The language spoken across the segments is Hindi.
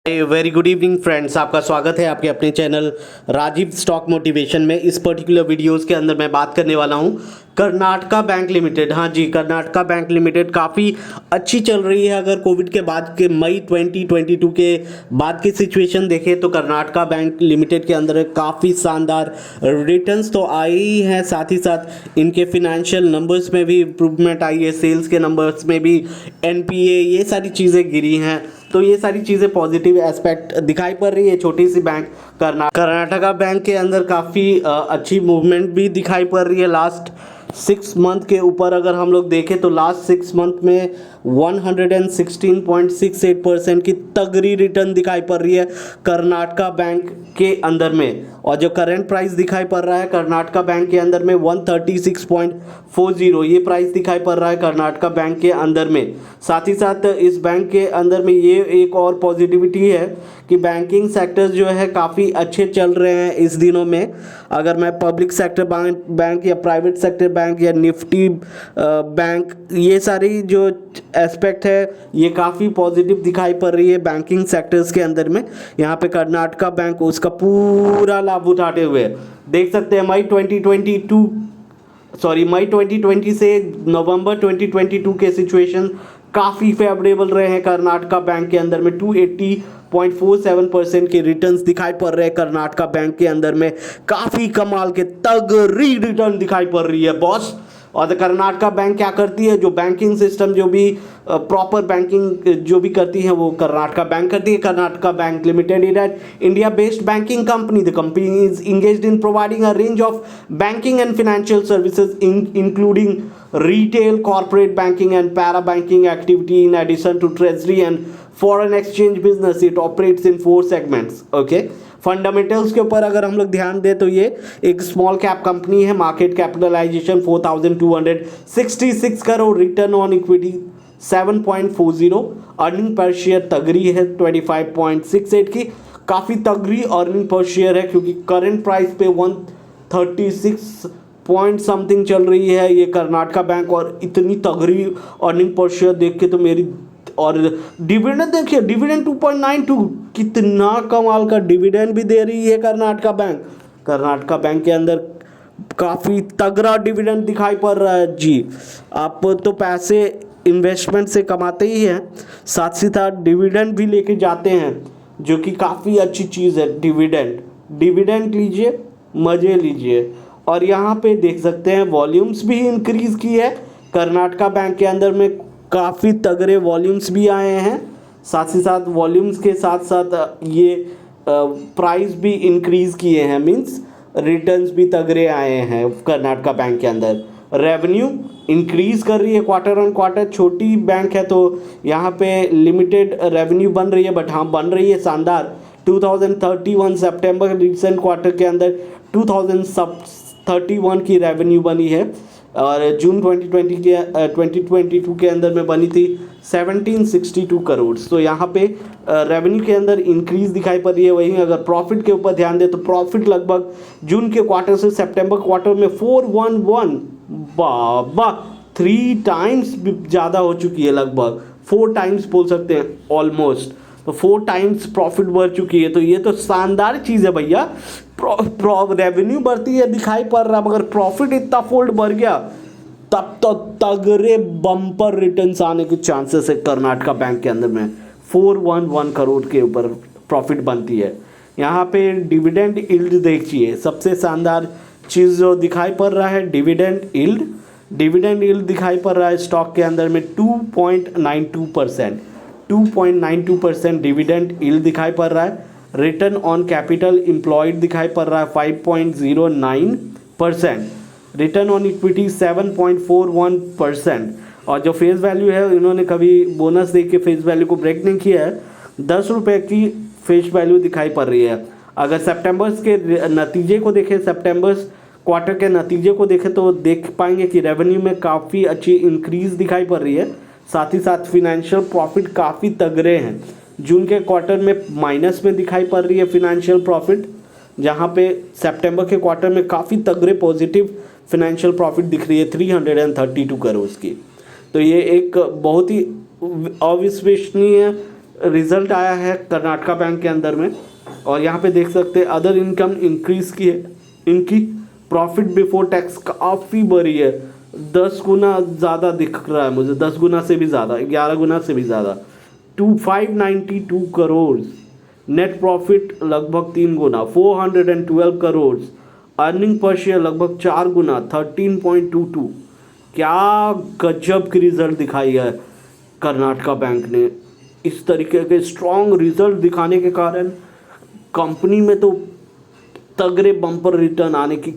वेरी गुड इवनिंग फ्रेंड्स, आपका स्वागत है आपके अपने चैनल राजीव स्टॉक मोटिवेशन में। इस पर्टिकुलर वीडियोस के अंदर मैं बात करने वाला हूं कर्नाटका बैंक लिमिटेड। हाँ जी, कर्नाटका बैंक लिमिटेड काफ़ी अच्छी चल रही है। अगर कोविड के बाद के मई 2022 के बाद की सिचुएशन देखें तो कर्नाटका बैंक लिमिटेड के अंदर काफ़ी शानदार रिटर्न्स तो आई ही हैं, साथ ही साथ इनके फिनेंशियल नंबर्स में भी इम्प्रूवमेंट आई है, सेल्स के नंबर्स में भी एनपीए ये सारी चीज़ें गिरी हैं। तो ये सारी चीज़ें पॉजिटिव एस्पेक्ट दिखाई पड़ रही है। छोटी सी बैंक कर्नाटका बैंक के अंदर काफ़ी अच्छी मूवमेंट भी दिखाई पड़ रही है। लास्ट 6 मंथ के ऊपर अगर हम लोग देखें तो लास्ट 6 मंथ में 116.68% की तगड़ी रिटर्न दिखाई पड़ रही है कर्नाटका बैंक के अंदर में। और जो करंट प्राइस दिखाई पड़ रहा है कर्नाटका बैंक के अंदर में 136.40 ये प्राइस दिखाई पड़ रहा है कर्नाटका बैंक के अंदर में। साथ ही साथ इस बैंक के अंदर में ये एक और पॉजिटिविटी है कि बैंकिंग सेक्टर्स जो है काफ़ी अच्छे चल रहे हैं इस दिनों में। अगर मैं पब्लिक सेक्टर बैंक या प्राइवेट सेक्टर बैंक या निफ्टी बैंक, ये सारी जो एस्पेक्ट है ये काफ़ी पॉजिटिव दिखाई पड़ रही है बैंकिंग सेक्टर्स के अंदर में। यहाँ पे कर्नाटका बैंक उसका पूरा लाभ उठाते हुए देख सकते हैं मई 2020 से नवंबर 2022 के सिचुएशन काफ़ी फेवरेबल रहे हैं कर्नाटका बैंक के अंदर में। 280.47% के रिटर्न्स दिखाई पड़ रहे हैं कर्नाटका बैंक के अंदर में। काफ़ी कमाल के तगड़ी रिटर्न दिखाई पड़ रही है बॉस। और कर्नाटका बैंक क्या करती है, जो बैंकिंग सिस्टम जो भी प्रॉपर बैंकिंग जो भी करती है वो कर्नाटका बैंक करती है। Karnataka bank limited is an India based banking company. The company is engaged in providing a range of banking and financial services including retail, corporate banking and para banking activity in addition to treasury and foreign exchange business. It operates in 4 segments. Okay. Fundamentals के ऊपर अगर हम लोग ध्यान दें तो ये एक स्मॉल कैप कंपनी है। Market capitalisation 4,266 crore, return on equity 7.40, earning per share तगड़ी है 25.68 की। काफ़ी तगड़ी अर्निंग पर शेयर है क्योंकि करंट प्राइस पे 136 पॉइंट समथिंग चल रही है ये कर्नाटका बैंक। और इतनी तगड़ी अर्निंग पर शेयर देख के तो मेरी, और डिविडेंड देखिए, डिविडेंड 2.92, कितना कमाल का डिविडेंड भी दे रही है कर्नाटका बैंक। कर्नाटका बैंक के अंदर काफ़ी तगड़ा डिविडेंड दिखाई पड़ रहा है जी। आप तो पैसे इन्वेस्टमेंट से कमाते ही हैं, साथ ही साथ डिविडेंड भी लेके जाते हैं, जो कि काफ़ी अच्छी चीज़ है। डिविडेंड लीजिए, मज़े लीजिए। और यहाँ पे देख सकते हैं वॉल्यूम्स भी इंक्रीज़ की है कर्नाटका बैंक के अंदर में। काफ़ी तगड़े वॉल्यूम्स भी आए हैं, साथ ही साथ वॉल्यूम्स के साथ साथ ये प्राइस भी इंक्रीज़ किए हैं, मींस रिटर्न्स भी तगड़े आए हैं कर्नाटका बैंक के अंदर। रेवेन्यू इंक्रीज़ कर रही है क्वार्टर ऑन क्वार्टर। छोटी बैंक है तो यहाँ पे लिमिटेड रेवेन्यू बन रही है, बट हाँ बन रही है शानदार। 2031 सितंबर रिसेंट क्वार्टर के अंदर 2031 की रेवेन्यू बनी है, और जून 2022 के अंदर में बनी थी 1762 करोड़। तो यहाँ पे रेवेन्यू के अंदर इंक्रीज़ दिखाई पड़ रही है। वहीं अगर प्रॉफिट के ऊपर ध्यान दें तो प्रॉफिट लगभग जून के क्वार्टर से सितंबर क्वार्टर में 411, बाबा 3 टाइम्स ज़्यादा हो चुकी है, लगभग 4 टाइम्स बोल सकते हैं ऑलमोस्ट। तो 4 टाइम्स प्रॉफिट बढ़ चुकी है। तो ये तो शानदार चीज़ है भैया। रेवेन्यू बढ़ती है दिखाई पड़ रहा, मगर प्रॉफिट इतना फोल्ड बढ़ गया, तब तो तगड़े बम्पर रिटर्न्स आने के चांसेस है कर्नाटका बैंक के अंदर में। 411 करोड़ के ऊपर प्रॉफिट बनती है। यहाँ पे डिविडेंड यील्ड देखिए, सबसे शानदार चीज़ जो दिखाई पड़ रहा है डिविडेंड यील्ड दिखाई पड़ रहा है स्टॉक के अंदर में 2.92% डिविडेंड यील्ड दिखाई पड़ रहा है। रिटर्न ऑन कैपिटल एम्प्लॉयड दिखाई पड़ रहा है 5.09%, रिटर्न ऑन इक्विटी 7.41%। और जो फेस वैल्यू है, इन्होंने कभी बोनस दे के फेस वैल्यू को ब्रेक नहीं किया है, 10 रुपये की फेस वैल्यू दिखाई पड़ रही है। अगर सितंबर के नतीजे को देखें, सितंबर क्वार्टर के नतीजे को देखें तो देख पाएंगे कि रेवेन्यू में काफ़ी अच्छी इंक्रीज़ दिखाई पड़ रही है। साथ ही साथ फिनेंशियल प्रॉफिट काफ़ी तगड़े हैं। जून के क्वार्टर में माइनस में दिखाई पड़ रही है फिनेंशियल प्रॉफिट, जहां पे सितंबर के क्वार्टर में काफ़ी तगड़े पॉजिटिव फिनेंशियल प्रॉफिट दिख रही है 332 करोड़ की। तो ये एक बहुत ही अविश्वसनीय रिजल्ट आया है कर्नाटका बैंक के अंदर में, और यहाँ पे देख सकते हैं अदर इनकम इंक्रीज़ की है इनकी। प्रॉफिट बिफोर टैक्स काफ़ी बड़ी है, 10 गुना ज़्यादा दिख रहा है मुझे, 10 गुना से भी ज़्यादा, 11 गुना से भी ज़्यादा, 592 करोड़। नेट प्रॉफिट लगभग 3 गुना, 412 करोड़। अर्निंग पर शेयर लगभग 4 गुना, 13.22। क्या गजब की रिजल्ट दिखाई है कर्नाटका बैंक ने। इस तरीके के स्ट्रॉन्ग रिजल्ट दिखाने के कारण कंपनी में तो तगड़े बम्पर रिटर्न आने की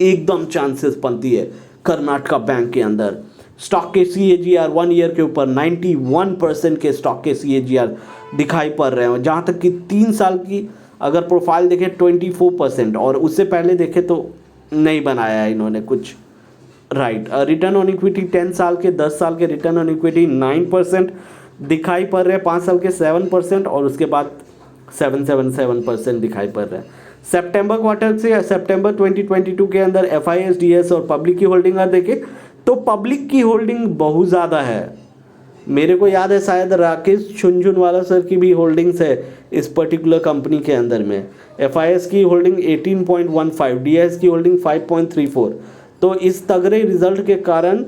एकदम चांसेस बनती है कर्नाटका बैंक के अंदर। स्टॉक के CAGR 1 ईयर के ऊपर 91% के स्टॉक के CAGR दिखाई पड़ रहे हैं। जहाँ तक कि 3 साल की अगर प्रोफाइल देखें 24%, और उससे पहले देखें तो नहीं बनाया है इन्होंने कुछ, राइट। रिटर्न ऑन इक्विटी 10 साल के 10 साल के रिटर्न ऑन इक्विटी 9% दिखाई पड़ रहे हैं, 5 साल के 7%, और उसके बाद 777% दिखाई पड़ रहा है। सितंबर क्वार्टर से सितंबर 2022 के अंदर FIS, DS और पब्लिक की होल्डिंग अगर देखें तो पब्लिक की होल्डिंग बहुत ज़्यादा है। मेरे को याद है शायद राकेश झुनझुनवाला सर की भी होल्डिंग्स है इस पर्टिकुलर कंपनी के अंदर में। FIS की होल्डिंग 18.15, DS की होल्डिंग 5.34। तो इस तगड़े रिजल्ट के कारण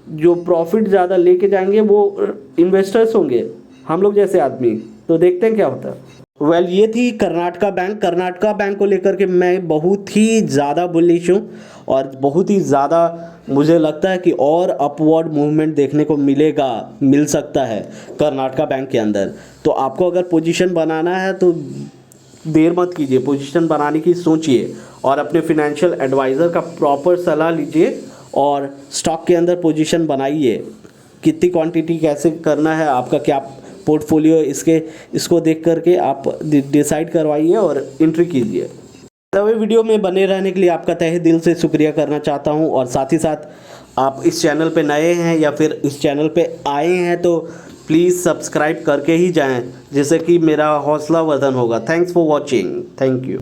जो प्रॉफिट ज़्यादा लेके जाएंगे वो इन्वेस्टर्स होंगे, हम लोग जैसे आदमी। तो देखते हैं क्या होता है। वेल, ये थी कर्नाटका बैंक। कर्नाटका बैंक को लेकर के मैं बहुत ही ज़्यादा बुलिश हूँ, और बहुत ही ज़्यादा मुझे लगता है कि और अपवर्ड मूवमेंट देखने को मिल सकता है कर्नाटका बैंक के अंदर। तो आपको अगर पोजीशन बनाना है तो देर मत कीजिए, पोजीशन बनाने की सोचिए, और अपने फिनेंशियल एडवाइज़र का प्रॉपर सलाह लीजिए और स्टॉक के अंदर पोजीशन बनाइए। कितनी क्वांटिटी कैसे करना है, आपका क्या पोर्टफोलियो, इसको देख करके आप डिसाइड करवाइए और एंट्री कीजिए। तभी वीडियो में बने रहने के लिए आपका तहे दिल से शुक्रिया करना चाहता हूं, और साथ ही साथ आप इस चैनल पे नए हैं या फिर इस चैनल पे आए हैं तो प्लीज़ सब्सक्राइब करके ही जाएं, जिससे कि मेरा हौसला वर्धन होगा। Thanks for watching, thank you.